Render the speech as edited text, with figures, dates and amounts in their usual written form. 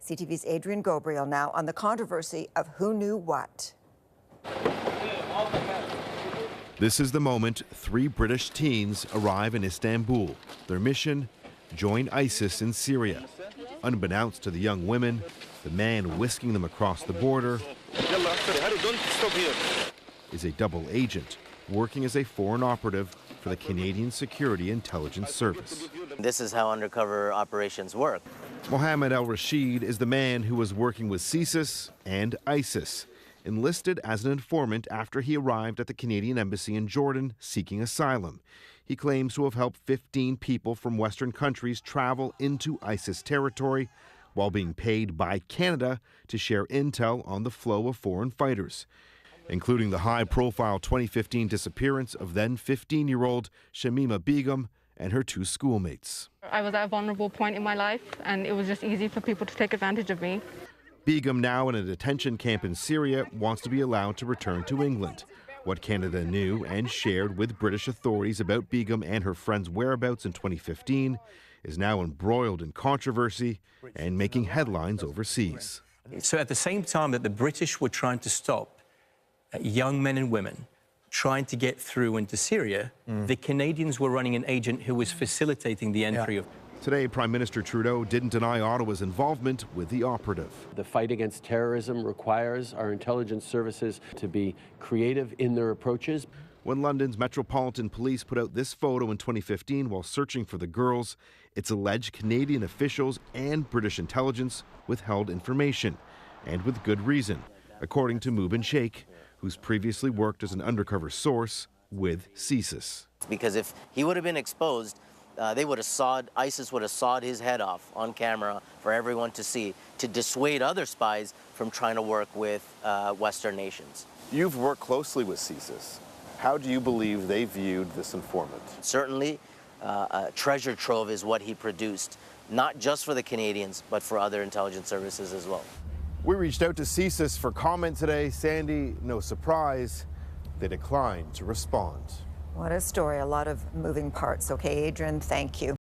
CTV's Adrian Ghobrial now on the controversy of who knew what. This is the moment 3 British teens arrive in Istanbul. Their mission, join ISIS in Syria. Unbeknownst to the young women, the man whisking them across the border is a double agent working as a foreign operative for the Canadian Security Intelligence Service. This is how undercover operations work. Mohammed al-Rashid is the man who was working with CSIS and ISIS, enlisted as an informant after he arrived at the Canadian Embassy in Jordan seeking asylum. He claims to have helped 15 people from Western countries travel into ISIS territory while being paid by Canada to share intel on the flow of foreign fighters, including the high-profile 2015 disappearance of then 15-year-old Shamima Begum and her 2 schoolmates. I was at a vulnerable point in my life, and it was just easy for people to take advantage of me. Begum, now in a detention camp in Syria, wants to be allowed to return to England. What Canada knew and shared with British authorities about Begum and her friend's whereabouts in 2015 is now embroiled in controversy and making headlines overseas. So at the same time that the British were trying to stop young men and women trying to get through into Syria, the Canadians were running an agent who was facilitating the entry of... Today, Prime Minister Trudeau didn't deny Ottawa's involvement with the operative. The fight against terrorism requires our intelligence services to be creative in their approaches. When London's Metropolitan Police put out this photo in 2015 while searching for the girls, it's alleged Canadian officials and British intelligence withheld information, and with good reason, according to Mubin Sheikh, who's previously worked as an undercover source with CSIS. Because if he would have been exposed, ISIS would have sawed his head off on camera for everyone to see, to dissuade other spies from trying to work with Western nations. You've worked closely with CSIS. How do you believe they viewed this informant? Certainly, a treasure trove is what he produced, not just for the Canadians, but for other intelligence services as well. We reached out to CSIS for comment today. Sandy, no surprise, they declined to respond. What a story, a lot of moving parts. Okay, Adrian, thank you.